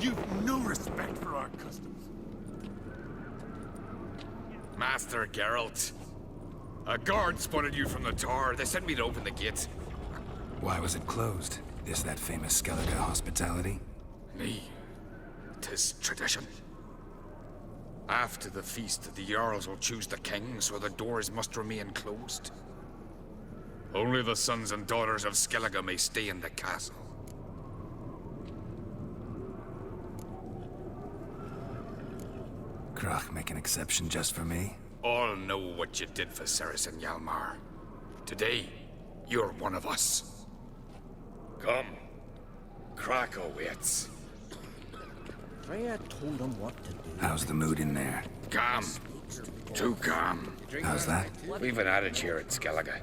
You've no respect for our customs. Master Geralt. A guard spotted you from the tower. They sent me to open the gate. Why was it closed? Is that famous Skellige hospitality? Me. 'Tis tradition. After the feast, the Jarls will choose the king, so the doors must remain closed. Only the sons and daughters of Skellige may stay in the castle. Craite make an exception just for me? All know what you did for Cerys and Hjalmar. Today, you're one of us. Come. Craite awaits. Freya told him what to do. How's the mood in there? Calm. Too calm. How's that? We've an adage here at Skellige.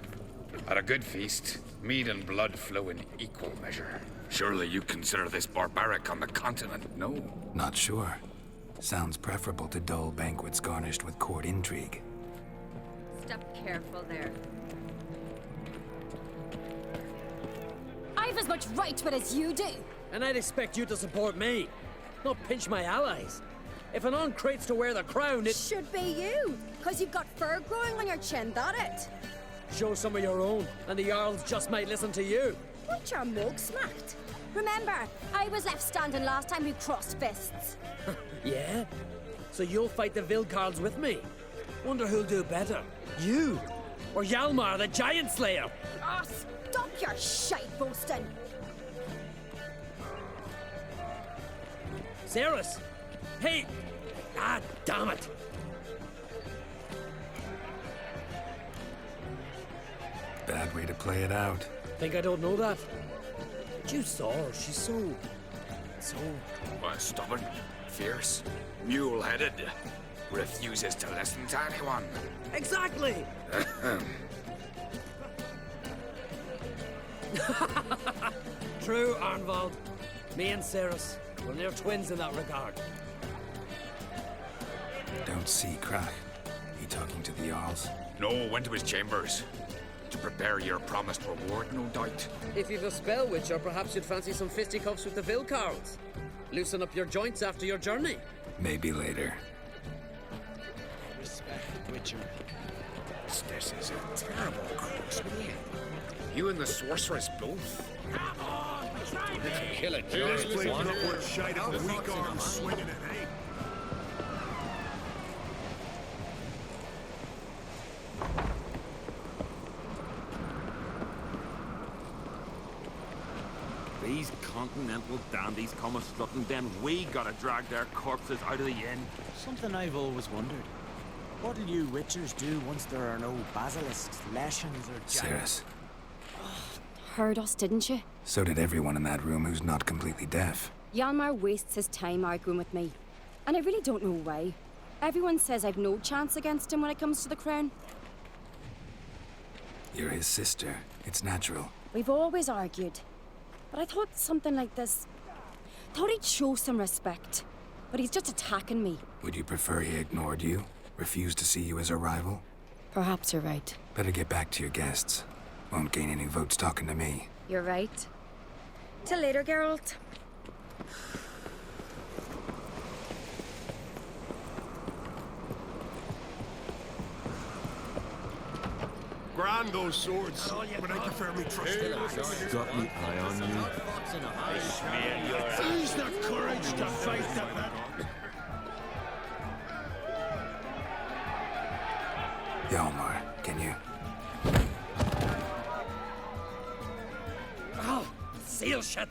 At a good feast, mead and blood flow in equal measure. Surely you consider this barbaric on the continent, no? Not sure. Sounds preferable to dull banquets garnished with court intrigue. Step careful there. I've as much right to it as you do. And I'd expect you to support me, not pinch my allies. If an Craite's to wear the crown, it Should be you, because you've got fur growing on your chin, that it? show some of your own, and the Jarls just might listen to you. Want your mug smacked? Remember, I was left standing last time we crossed fists. Yeah? So you'll fight the Vilcarls with me? Wonder who'll do better, you or Hjalmar the Giant Slayer? Ah, stop your shite boasting. Cerys! Hey! Ah, damn it! Bad way to play it out. Think I don't know that? But you saw her, she's so... Stubborn, fierce, mule-headed. Refuses to listen to anyone. Exactly! True, Arnvald. Me and Cerys, we're near twins in that regard. Don't see Craite. He talking to the Jarls? No, went to his chambers. To prepare your promised reward, no doubt. If you've a spell witcher, perhaps you'd fancy some fisticuffs with the Vilcarls. Loosen up your joints after your journey. Maybe later. Respect the Witcher. This is a terrible cross with you. You and the sorceress both. Come on, try me! Kill it, This place is not worth shite out weak arms swinging it, eh? These continental dandies come a strutting, then we gotta drag their corpses out of the inn. Something I've always wondered. What'll you witchers do once there are no basilisks, leshens, or Cerys. Heard us, didn't you? So did everyone in that room who's not completely deaf. Hjalmar wastes his time arguing with me. And I really don't know why. Everyone says I've no chance against him when it comes to the crown. You're his sister. It's natural. We've always argued. But I thought something like this... Thought he'd show some respect. But he's just attacking me. Would you prefer he ignored you? Refused to see you as a rival? Perhaps you're right. Better get back to your guests. Won't gain any votes talking to me. You're right. Till later, Geralt. Grand those swords, but I prefer me trust the lads. Got me eye on you. Use the courage to fight the battle. Hjalmar, can you? Oh, seal shut!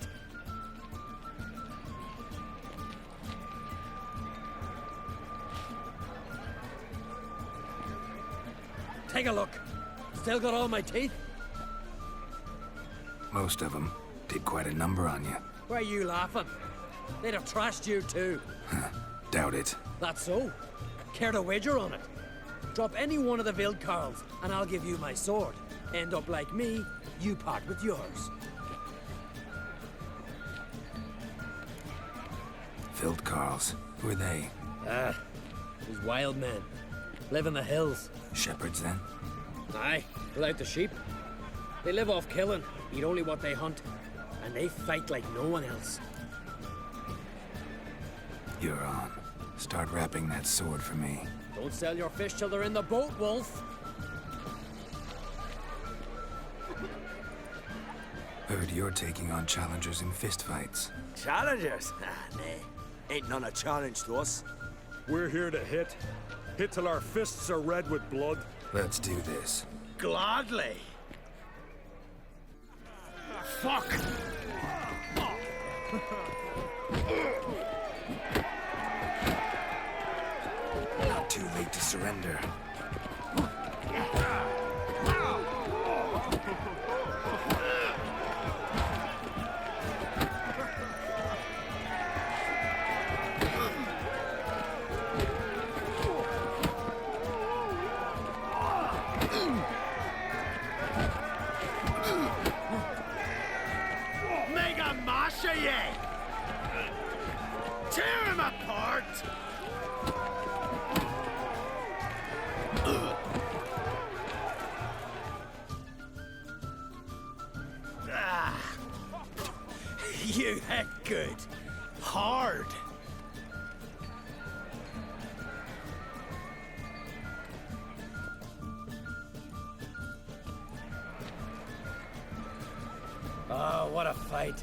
Take a look. Still got all my teeth? Most of them did quite a number on you. Why are you laughing? They'd have trashed you too. Doubt it. That's so. Care to wager on it? Drop any one of the Vilcarls, and I'll give you my sword. End up like me, you part with yours. Vilcarls. Who are they? These wild men. Live in the hills. Shepherds, then? Aye, without the sheep. They live off killing, eat only what they hunt, and they fight like no one else. You're on. Start wrapping that sword for me. Don't sell your fish till they're in the boat, Wolf. Heard you're taking on challengers in fistfights. Challengers? Ah, nah. Ain't none a challenge to us. We're here to hit. Hit till our fists are red with blood. Let's do this. Gladly. Fuck! Not too late to surrender. Mega Masha, ye! Tear him apart! Ah. You hit good. Hard. Oh, what a fight.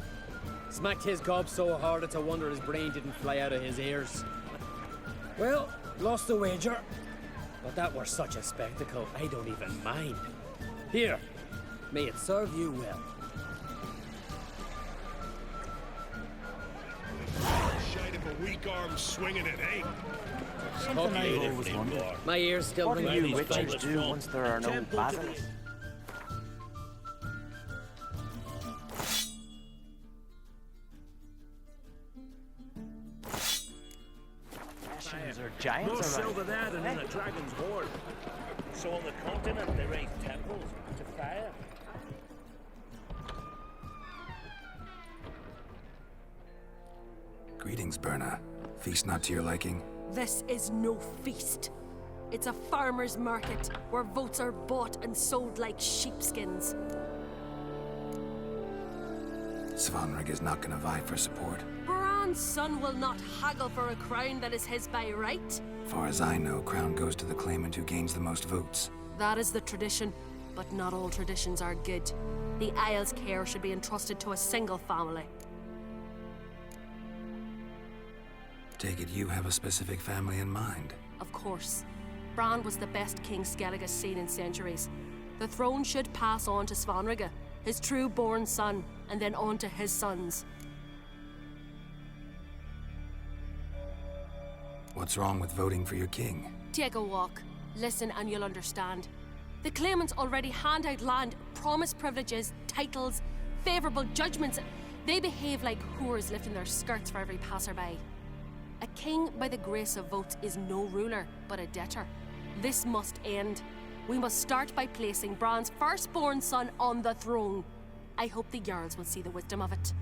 Smacked his gob so hard it's a wonder his brain didn't fly out of his ears. Well, lost the wager. But that were such a spectacle, I don't even mind. Here, may it serve you well. Shite of a weak arm swinging it, eh? Something I've always wondered. My ears still What ring do out you these witchers fights. do once there are no basilisks? Or giants No around. silver there than in a dragon's hoard. So on the continent they raise temples to fire. Greetings, Berna. Feast not to your liking? This is no feast. It's a farmer's market where votes are bought and sold like sheepskins. Svanrig is not gonna vie for support. Bran's son will not haggle for a crown that is his by right. Far as I know, crown goes to the claimant who gains the most votes. That is the tradition, but not all traditions are good. The Isle's care should be entrusted to a single family. Take it you have a specific family in mind. Of course. Bran was the best king Skellig has seen in centuries. The throne should pass on to Svanrig, his true-born son, and then on to his sons. What's wrong with voting for your king? Take a walk. Listen and you'll understand. The claimants already hand out land, promise privileges, titles, favourable judgments. They behave like whores lifting their skirts for every passerby. A king by the grace of votes is no ruler, but a debtor. This must end. We must start by placing Bran's firstborn son on the throne. I hope the Jarls will see the wisdom of it.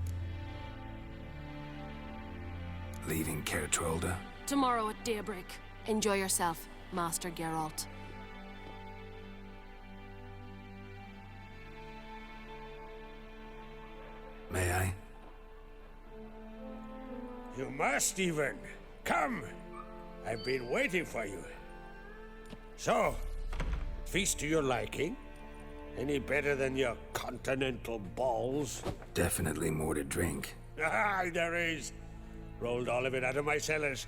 Leaving Caer Trolda? Tomorrow at daybreak. Enjoy yourself, Master Geralt. May I? You must, even. Come. I've been waiting for you. So, feast to your liking? Any better than your continental balls? Definitely more to drink. Ah, there is. Rolled all of it out of my cellars.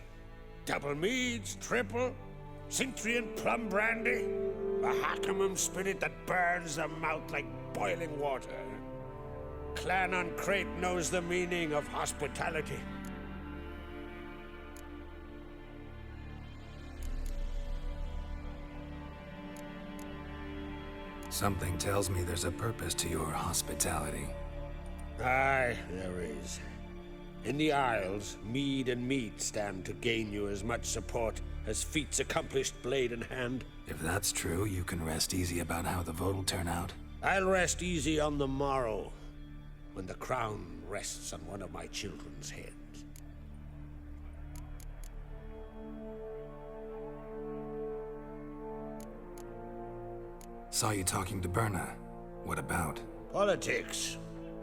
Double meads, triple, Cintrian plum brandy, a Hackamum spirit that burns the mouth like boiling water. Clan on Craite knows the meaning of hospitality. Something tells me there's a purpose to your hospitality. Aye, there is. In the Isles, mead and meat stand to gain you as much support as feats accomplished blade in hand. If that's true, you can rest easy about how the vote will turn out. I'll rest easy on the morrow, when the crown rests on one of my children's heads. Saw you talking to Berna. What about? Politics.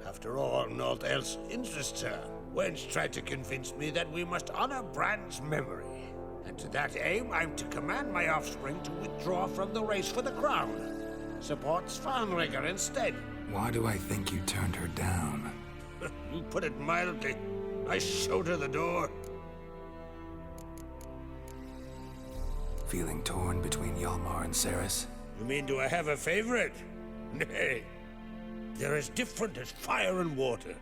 After all, naught else interests her. Wench tried to convince me that we must honor Brand's memory. And to that aim, I'm to command my offspring to withdraw from the race for the crown. Support Svanrigger instead. Why do I think you turned her down? You put it mildly. I showed her the door. Feeling torn between Hjalmar and Cerys? You mean, do I have a favorite? Nay. They're as different as fire and water.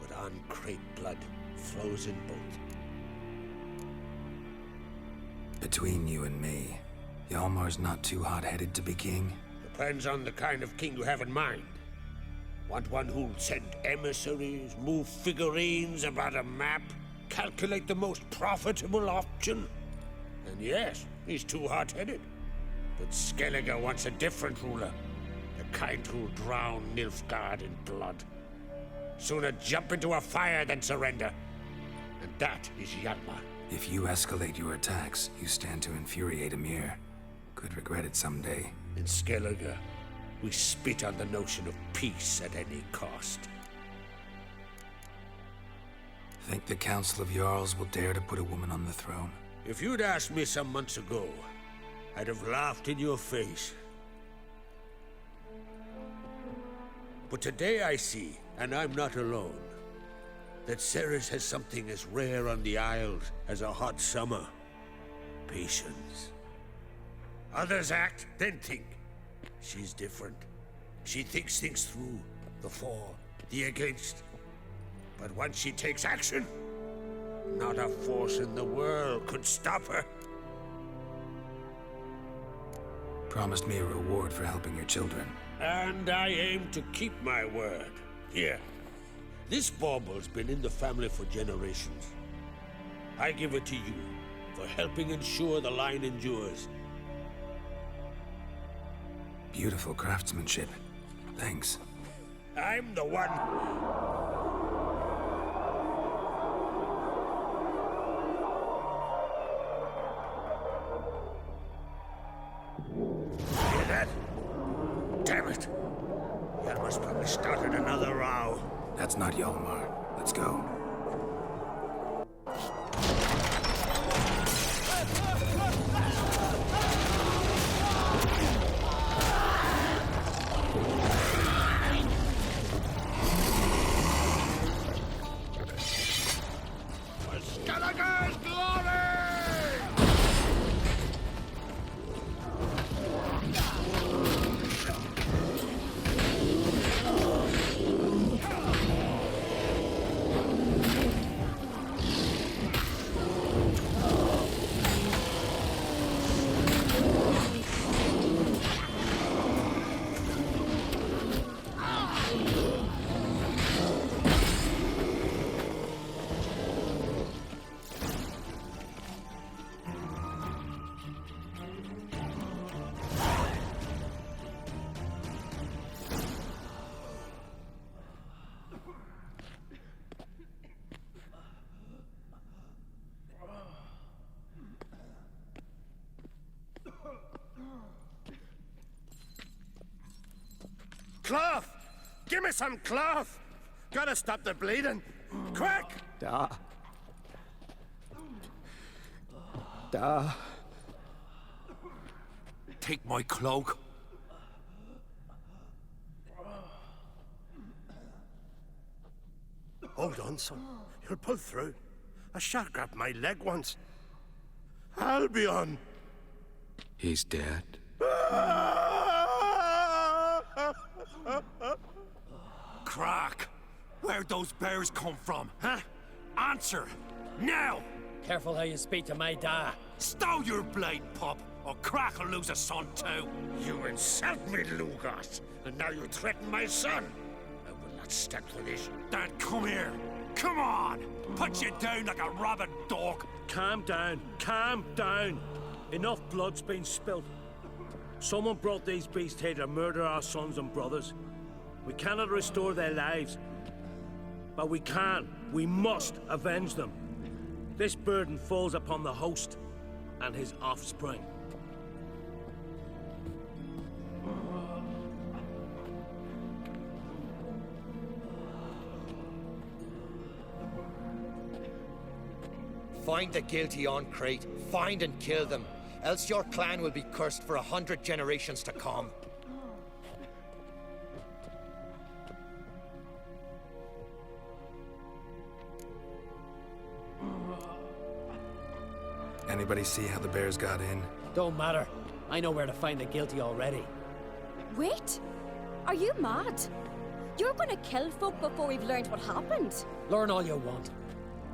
But on Craite blood flows in both. Between you and me, Hjalmar's not too hot-headed to be king? Depends on the kind of king you have in mind. Want one who'll send emissaries, move figurines about a map, calculate the most profitable option? And yes, he's too hot-headed. But Skellige wants a different ruler. The kind who'll drown Nilfgaard in blood. Sooner jump into a fire than surrender. And that is Hjalmar. If you escalate your attacks, you stand to infuriate Emir. Could regret it someday. In Skellige, we spit on the notion of peace at any cost. Think the Council of Jarls will dare to put a woman on the throne? If you'd asked me some months ago, I'd have laughed in your face. But today I see, and I'm not alone, that Cerys has something as rare on the Isles as a hot summer. Patience. Others act, then think. She's different. She thinks things through, the for, the against. But once she takes action, not a force in the world could stop her. Promised me a reward for helping your children. And I aim to keep my word. Here. This bauble's been in the family for generations. I give it to you for helping ensure the line endures. Beautiful craftsmanship. Thanks. I'm the one. Hear that? Damn it. Hjalmar's probably started another row. That's not Hjalmar. Let's go. Skellige's glory! Cloth! Give me some cloth! Gotta stop the bleeding. Quick! Da. Take my cloak. Hold on, son. You'll pull through. A shark grabbed my leg once. Albion! He's dead. Crack! Where'd those bears come from, huh? Answer! Now! Careful how you speak to my da. Stow your blade, pup, or Crack will lose a son too. You insult me, Lugos, and now you threaten my son. I will not stand for this. Dad, come here. Come on! Put you down like a rabid dog. Calm down. Calm down. Enough blood's been spilt. Someone brought these beasts here to murder our sons and brothers. We cannot restore their lives. But we can. We must avenge them. This burden falls upon the host and his offspring. Find the guilty on Craite. Find and kill them. Else your clan will be cursed for 100 generations to come. Anybody see how the bears got in? Don't matter. I know where to find the guilty already. Wait! Are you mad? You're gonna kill folk before we've learned what happened. Learn all you want.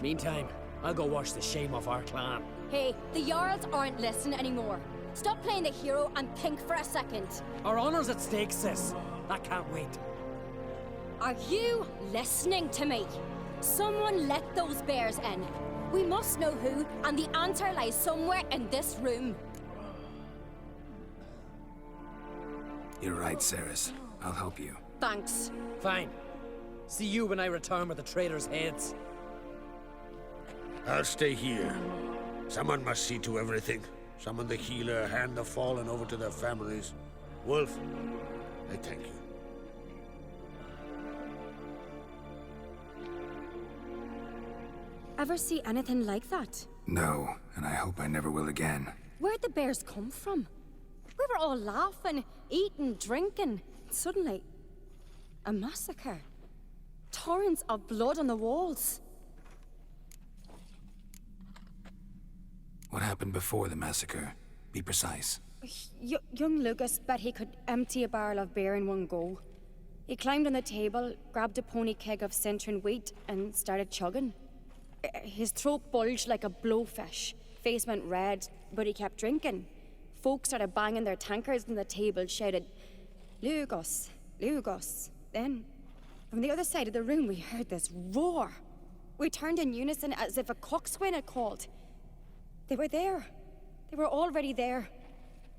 Meantime, I'll go wash the shame off our clan. Hey, the Jarls aren't listening anymore. Stop playing the hero and think for a second. Our honor's at stake, sis. That can't wait. Are you listening to me? Someone let those bears in. We must know who, and the answer lies somewhere in this room. You're right, Cerys. I'll help you. Thanks. Fine. See you when I return with the traitors' heads. I'll stay here. Someone must see to everything. Summon the healer, hand the fallen over to their families. Wolf, I thank you. Ever see anything like that? No, and I hope I never will again. Where'd the bears come from? We were all laughing, eating, drinking. Suddenly, a massacre. Torrents of blood on the walls. What happened before the massacre? Be precise. Young Lucas bet he could empty a barrel of beer in one go. He climbed on the table, grabbed a pony keg of Centron wheat, and started chugging. His throat bulged like a blowfish. Face went red, but he kept drinking. Folks started banging their tankards on the table, shouted, "Lugos, Lugos." Then, from the other side of the room, we heard this roar. We turned in unison as if a coxswain had called. They were there. They were already there.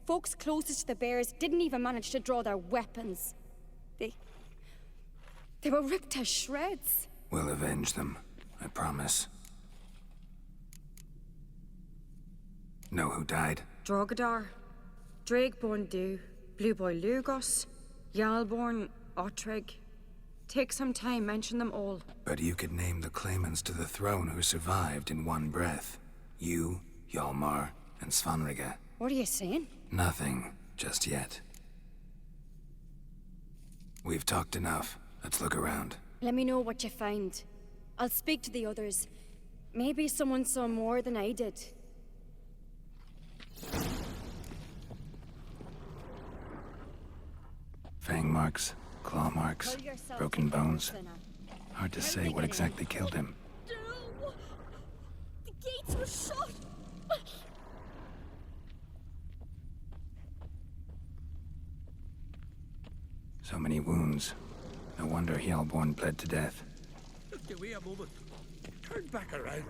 Folks closest to the bears didn't even manage to draw their weapons. They were ripped to shreds. We'll avenge them, I promise. Know who died? Drogadar, Drakeborn Du, Blue Boy Lugos, Yalborn, Ottrig. Take some time, mention them all. But you could name the claimants to the throne who survived in one breath. You, Hjalmar, and Svanrige. What are you saying? Nothing, just yet. We've talked enough. Let's look around. Let me know what you find. I'll speak to the others. Maybe someone saw more than I did. Fang marks, claw marks, broken bones. Hard to say what exactly killed him. No! The gates were shut! So many wounds. No wonder Hjalborn bled to death. Look, do we a moment. Turned back around.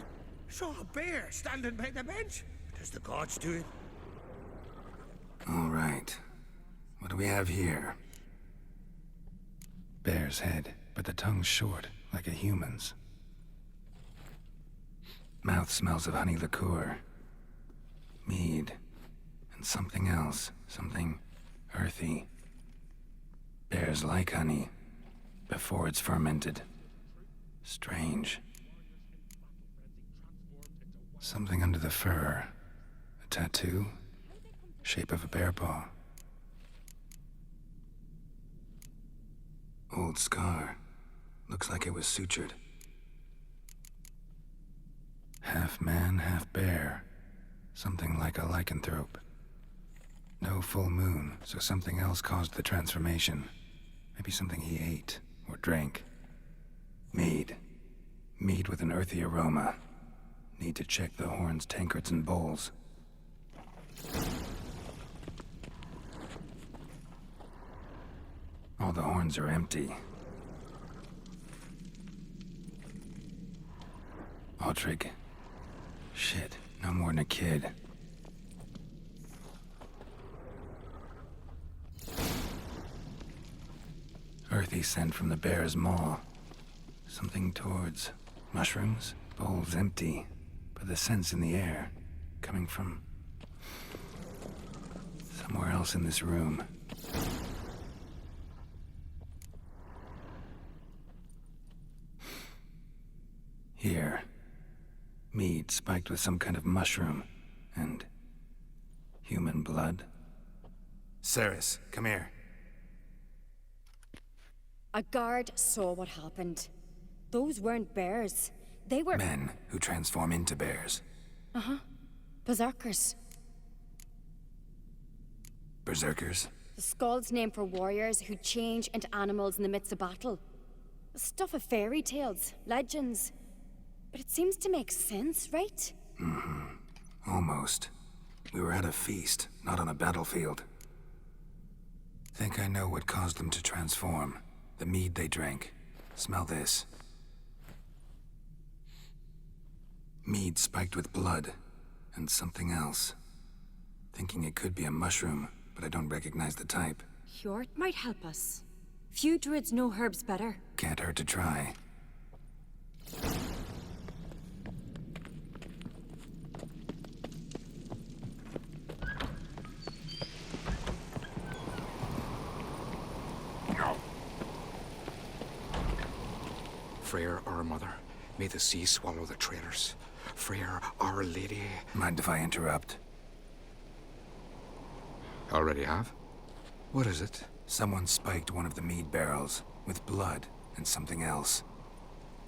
Saw a bear standing by the bench. What is the gods doing? All right. What do we have here? Bear's head, but the tongue's short, like a human's. Mouth smells of honey liqueur. Mead. And something else. Something earthy. Bears like honey. Before it's fermented. Strange. Something under the fur. A tattoo? Shape of a bear paw. Old scar. Looks like it was sutured. Half man, half bear. Something like a lycanthrope. No full moon, so something else caused the transformation. Maybe something he ate or drank. Mead. Mead with an earthy aroma. Need to check the horns, tankards, and bowls. All the horns are empty. Ottrig. Shit, no more than a kid. Earthy scent from the bear's maw. Something towards mushrooms. Bowls empty, but the scent's in the air. Coming from somewhere else in this room. Here. Mead spiked with some kind of mushroom. And... human blood? Cerys, come here. A guard saw what happened. Those weren't bears. They were... Men who transform into bears. Uh-huh. Berserkers. Berserkers? The Skald's name for warriors who change into animals in the midst of battle. Stuff of fairy tales, legends. But it seems to make sense, right? Mm-hmm. Almost. We were at a feast, not on a battlefield. Think I know what caused them to transform. The mead they drank. Smell this. Mead spiked with blood. And something else. Thinking it could be a mushroom, but I don't recognize the type. Hjort might help us. Few druids know herbs better. Can't hurt to try. Freyr, our mother, may the sea swallow the traitors. Freyr, our lady... Mind if I interrupt? Already have? What is it? Someone spiked one of the mead barrels with blood and something else.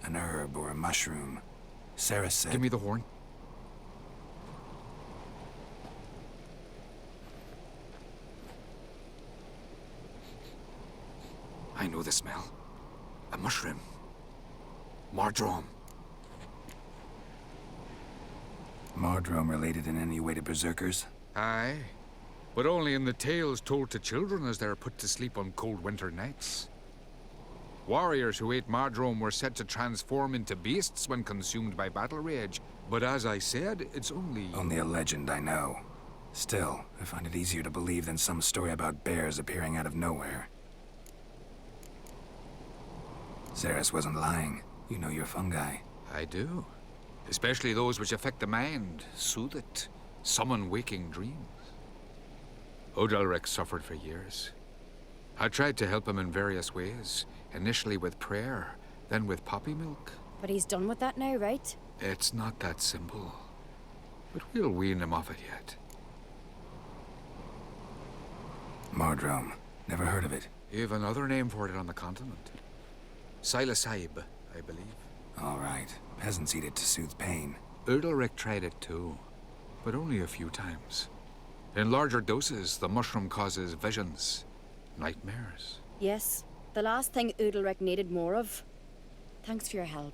An herb or a mushroom. Cerys said... Give me the horn. I know the smell. A mushroom. Mardrome. Mardrome related in any way to berserkers? Aye. But only in the tales told to children as they're put to sleep on cold winter nights. Warriors who ate Mardrome were said to transform into beasts when consumed by battle rage. But as I said, it's only... Only a legend, I know. Still, I find it easier to believe than some story about bears appearing out of nowhere. Cerys wasn't lying. You know your fungi. I do. Especially those which affect the mind, soothe it, summon waking dreams. Odalric suffered for years. I tried to help him in various ways, initially with prayer, then with poppy milk. But he's done with that now, right? It's not that simple. But we'll wean him off it yet. Mardrome. Never heard of it. You have another name for it on the continent. Silasaib, I believe. All right. Peasants eat it to soothe pain. Odalric tried it too, but only a few times. In larger doses, the mushroom causes visions, nightmares. Yes. The last thing Udalric needed more of. Thanks for your help.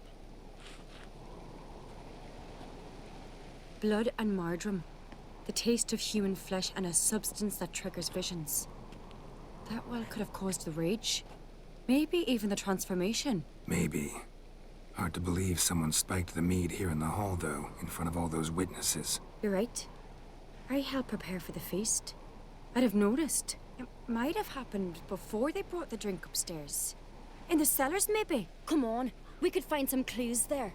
Blood and Mardrome. The taste of human flesh and a substance that triggers visions. That well could have caused the rage. Maybe even the transformation. Maybe. Hard to believe someone spiked the mead here in the hall, though, in front of all those witnesses. You're right. I helped prepare for the feast. I'd have noticed. It might have happened before they brought the drink upstairs. In the cellars, maybe. Come on, we could find some clues there.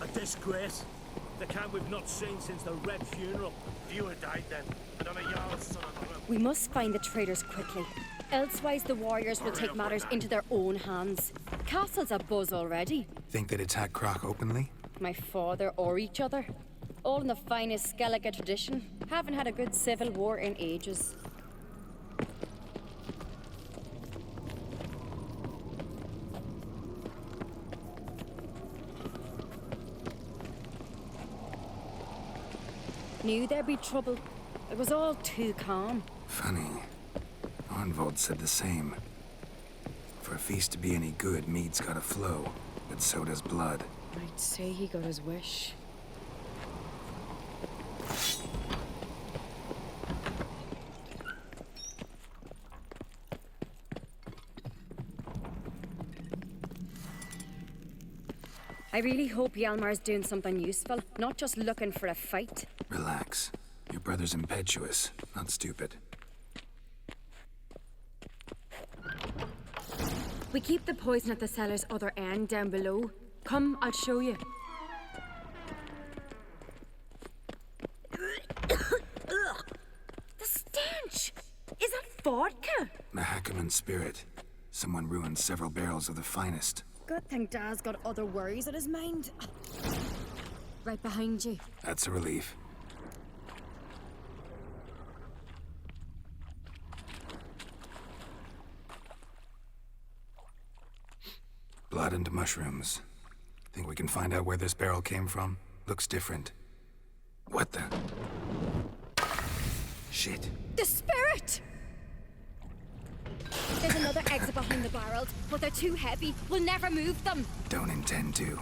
A disgrace. The camp we've not seen since the Red Funeral. Fewer died then, and I'm a Jarl's son of a... We must find the traitors quickly. Elsewise, the warriors will take matters into their own hands. Castle's abuzz already. Think they'd attack Croc openly? My father or each other. All in the finest Skellige tradition. Haven't had a good civil war in ages. Knew there'd be trouble. It was all too calm. Funny. Arnvold said the same. For a feast to be any good, mead's gotta flow, but so does blood. I'd say he got his wish. I really hope Hjalmar's doing something useful, not just looking for a fight. Relax. Your brother's impetuous, not stupid. We keep the poison at the cellar's other end down below. Come, I'll show you. The stench! Is that vodka? Mahakaman spirit. Someone ruined several barrels of the finest. Good thing Dad's got other worries on his mind. Right behind you. That's a relief. Blood and mushrooms. Think we can find out where this barrel came from? Looks different. What the? Shit. The spirit! There's another exit behind the barrels, but they're too heavy. We'll never move them. Don't intend to.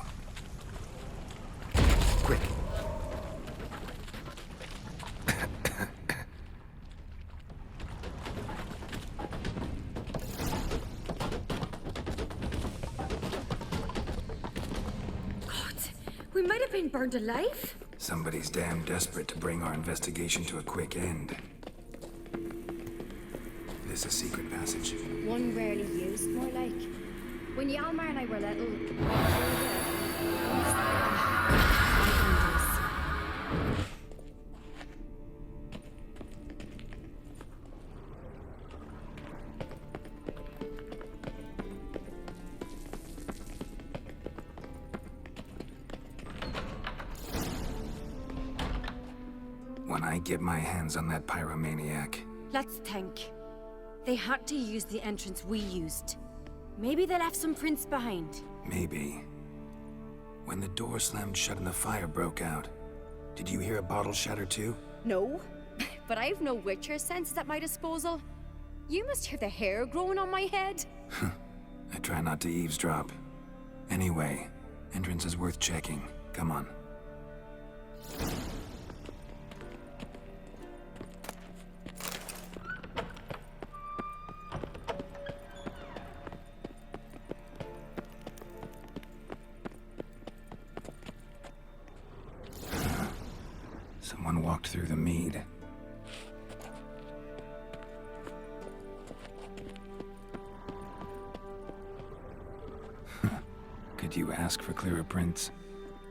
Quick. We might have been burned alive. Somebody's damn desperate to bring our investigation to a quick end. This a secret passage? One rarely used, more like. When Yalmar and I were little... When I get my hands on that pyromaniac... Let's think. They had to use the entrance we used. Maybe they left some prints behind. Maybe. When the door slammed shut and the fire broke out, did you hear a bottle shatter too? No, but I've no Witcher senses at my disposal. You must hear the hair growing on my head. I try not to eavesdrop. Anyway, entrance is worth checking. Come on. Someone walked through the mead. Could you ask for clearer prints?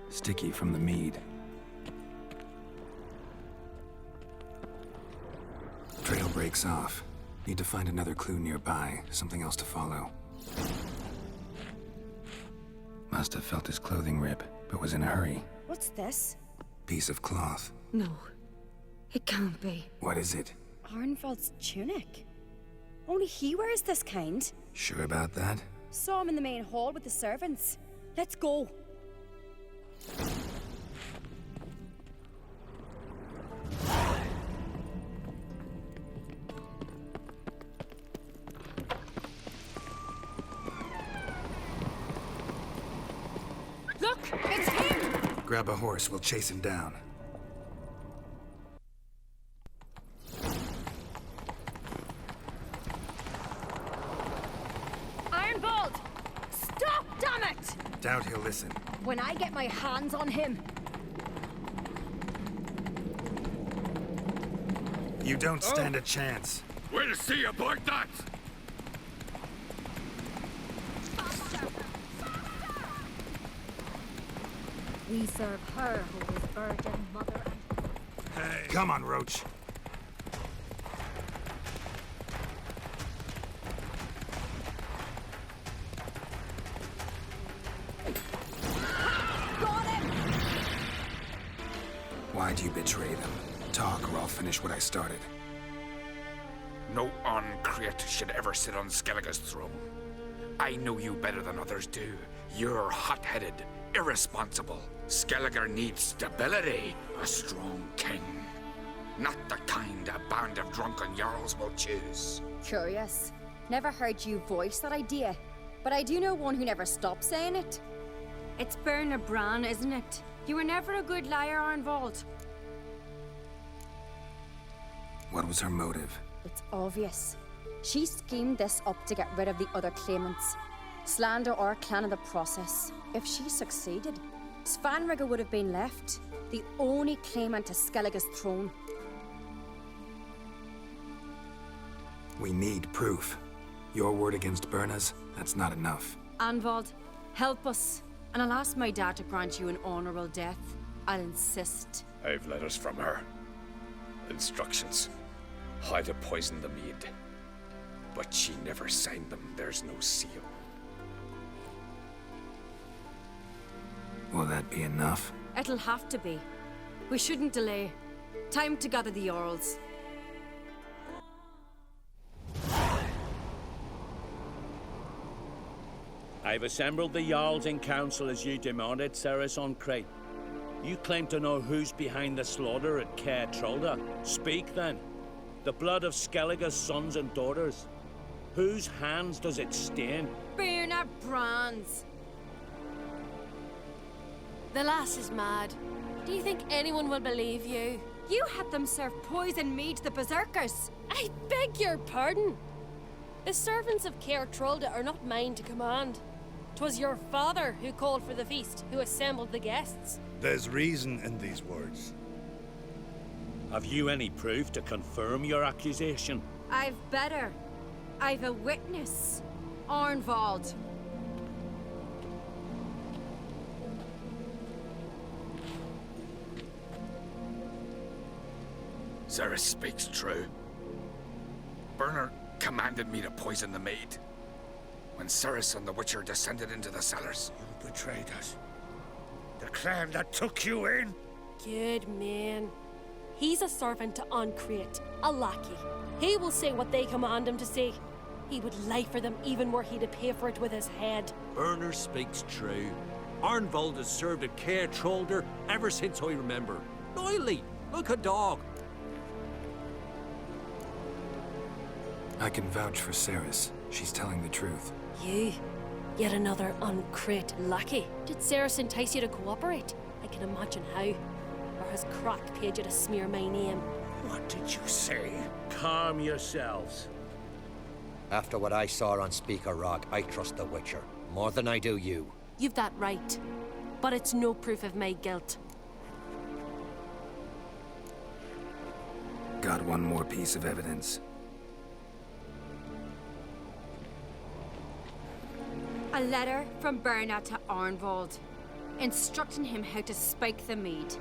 Sticky from the mead. Trail breaks off. Need to find another clue nearby, something else to follow. Must have felt his clothing rip, but was in a hurry. What's this? Piece of cloth. No, it can't be. What is it? Arnvald's tunic. Only he wears this kind. Sure about that? Saw him in the main hall with the servants. Let's go. Look, it's him! Grab a horse, we'll chase him down. Ironbolt! Stop, damn it! Doubt he'll listen. When I get my hands on him. You don't stand a chance. We'll see about that! We serve her who is virgin mother and... Hey. Come on, Roach. Got him! Why'd you betray them? Talk or I'll finish what I started. No on Craite should ever sit on Skellige's throne. I know you better than others do. You're hot-headed, irresponsible. Skellige needs stability, a strong king. Not the kind a band of drunken jarls will choose. Curious. Never heard you voice that idea, but I do know one who never stops saying it. It's Berna Bran, isn't it? You were never a good liar, Arnvald. What was her motive? It's obvious. She schemed this up to get rid of the other claimants. Slander our clan in the process. If she succeeded, Svanrigga would have been left, the only claimant to Skellige's throne. We need proof. Your word against Berna's, that's not enough. Arnvald, help us, and I'll ask my dad to grant you an honorable death. I'll insist. I've letters from her. Instructions. How to poison the mead. But she never signed them. There's no seal. Will that be enough? It'll have to be. We shouldn't delay. Time to gather the Jarls. I've assembled the Jarls in council as you demanded, Cerys on Craite. You claim to know who's behind the slaughter at Craite. Speak then. The blood of Skellige's sons and daughters. Whose hands does it stain? Bernard Brand's. The lass is mad. Do you think anyone will believe you? You had them serve poison mead to the berserkers. I beg your pardon. The servants of Craite are not mine to command. 'Twas your father who called for the feast, who assembled the guests. There's reason in these words. Have you any proof to confirm your accusation? I've better. I've a witness. Arnvald. Cerys speaks true. Bernard commanded me to poison the maid. When Cerys and the Witcher descended into the cellars. You betrayed us. The clan that took you in. Good man. He's a servant to Craite, a lackey. He will say what they command him to say. He would lie for them even were he to pay for it with his head. Bernard speaks true. Arnvald has served at Craite ever since I remember. Loyally, like a dog. I can vouch for Cerys. She's telling the truth. You? Yet another Craite lackey. Did Cerys entice you to cooperate? I can imagine how. Or has Crack paid you to smear my name? What did you say? Calm yourselves. After what I saw on Speaker Rock, I trust the Witcher. More than I do you. You've that right. But it's no proof of my guilt. Got one more piece of evidence. A letter from Bernard to Arnvald, instructing him how to spike the mead.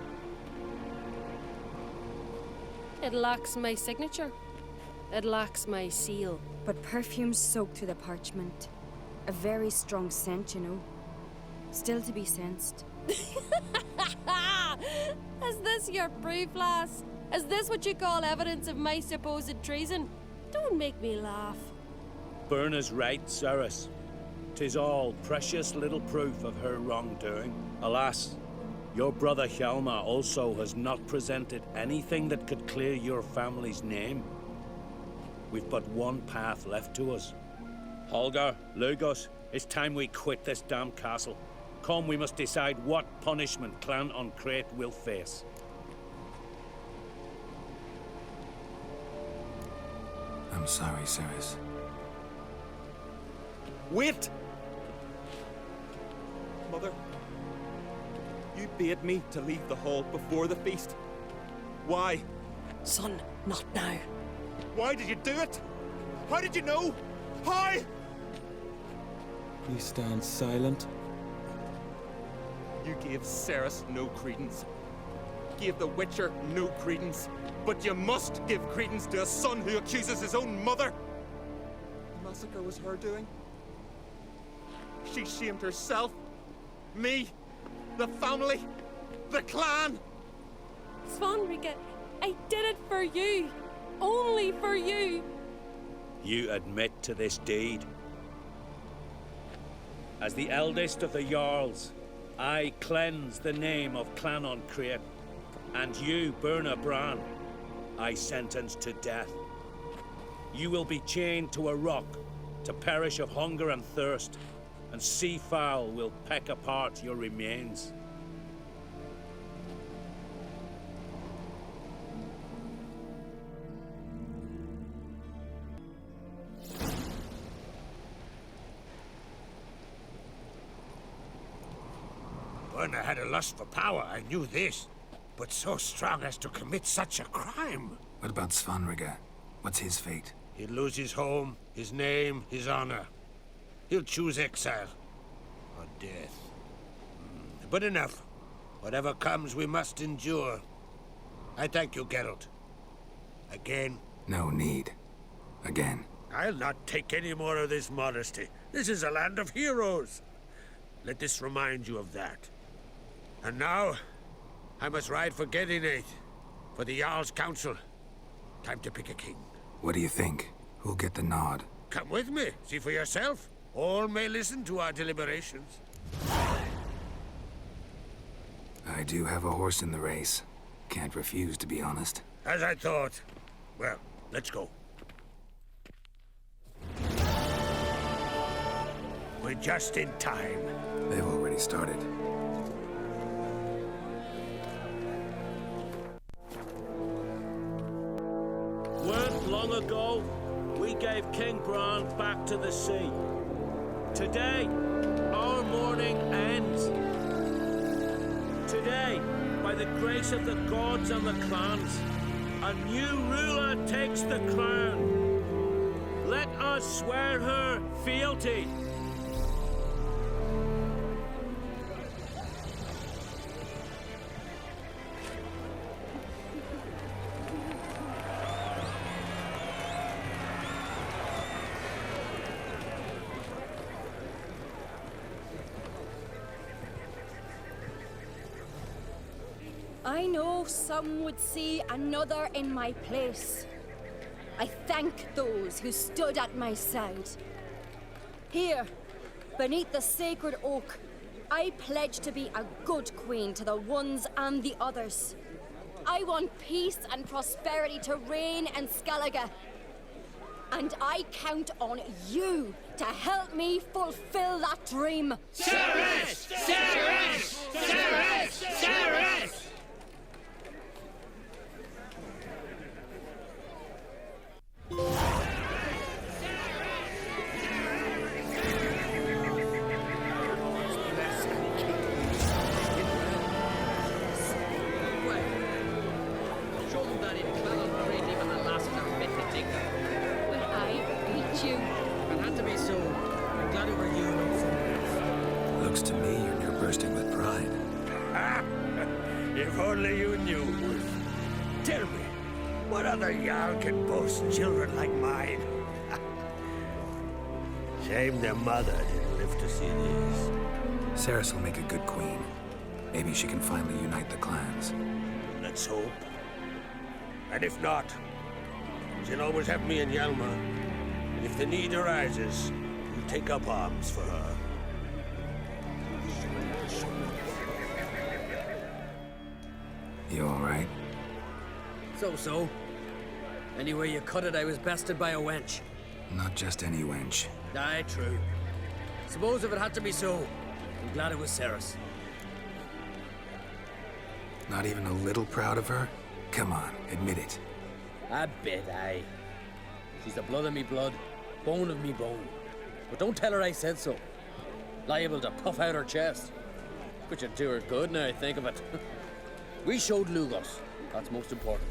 It lacks my signature. It lacks my seal. But perfume soaked through the parchment. A very strong scent, you know. Still to be sensed. Is this your proof, lass? Is this what you call evidence of my supposed treason? Don't make me laugh. Bernard's right, Cerys. 'Tis all precious little proof of her wrongdoing. Alas, your brother Hjalmar also has not presented anything that could clear your family's name. We've but one path left to us. Holger, Lugos, it's time we quit this damn castle. Come, we must decide what punishment Clan Craite will face. I'm sorry, Cerys. Wait! Mother, you bade me to leave the hall before the feast. Why? Son, not now. Why did you do it? How did you know? How? You stand silent. You gave Cerys no credence. Gave the Witcher no credence. But you must give credence to a son who accuses his own mother. The massacre was her doing. She shamed herself. Me. The family. The clan. Svanrika, I did it for you. Only for you. You admit to this deed. As the eldest of the Jarls, I cleanse the name of Clan Craite, and you, Berna Bran, I sentence to death. You will be chained to a rock to perish of hunger and thirst, and sea fowl will peck apart your remains. Berna had a lust for power, I knew this. But so strong as to commit such a crime. What about Svanrika? What's his fate? He'll lose his home, his name, his honor. He'll choose exile. Or death. But enough. Whatever comes, we must endure. I thank you, Geralt. Again. No need. Again. I'll not take any more of this modesty. This is a land of heroes. Let this remind you of that. And now, I must ride for Gedinate, for the Jarl's Council. Time to pick a king. What do you think? Who'll get the nod? Come with me, see for yourself. All may listen to our deliberations. I do have a horse in the race. Can't refuse, to be honest. As I thought. Well, let's go. We're just in time. They've already started. Weren't long ago, we gave King Bran back to the sea. Today, our mourning ends. Today, by the grace of the gods and the clans, a new ruler takes the crown. Let us swear her fealty. I know some would see another in my place. I thank those who stood at my side. Here, beneath the sacred oak, I pledge to be a good queen to the ones and the others. I want peace and prosperity to reign in Skellige. And I count on you to help me fulfill that dream. Cerys! Cerys! Cerys! Cerys! Looks to me you're near bursting with pride. Ah, if only you knew. Tell me, what other Jarl can boast children like mine? Shame their mother didn't live to see these. Cerys will make a good queen. Maybe she can finally unite the clans. Let's hope. And if not, she'll always have me and Hjalmar. If the need arises, we'll take up arms for her. You all right? So. Anyway you cut it, I was bested by a wench. Not just any wench. Aye, true. Suppose if it had to be so, I'm glad it was Cerys. Not even a little proud of her? Come on, admit it. A bit, aye. She's the blood of me blood, bone of me bone. But don't tell her I said so. Liable to puff out her chest. Which would do her good now I think of it. We showed Lugos. That's most important.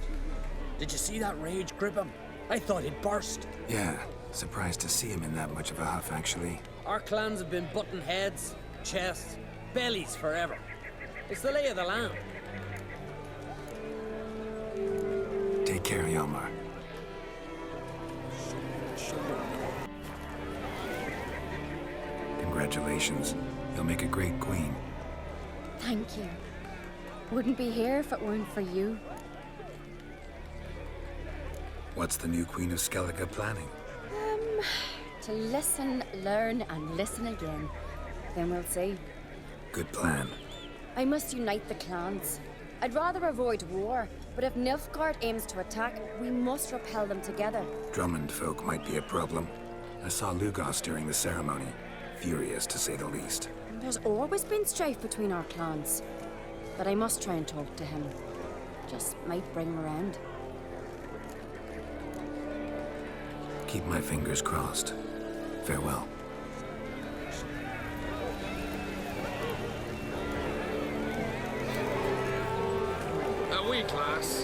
Did you see that rage grip him? I thought he'd burst. Yeah, surprised to see him in that much of a huff, actually. Our clans have been butting heads, chests, bellies forever. It's the lay of the land. Take care, Hjalmar. Congratulations. You'll make a great queen. Thank you. Wouldn't be here if it weren't for you. What's the new Queen of Skellige planning? To listen, learn, and listen again. Then we'll see. Good plan. I must unite the clans. I'd rather avoid war, but if Nilfgaard aims to attack, we must repel them together. Drummond folk might be a problem. I saw Lugos during the ceremony. Furious, to say the least. There's always been strife between our clans. But I must try and talk to him. Just might bring him around. Keep my fingers crossed. Farewell. A wee class.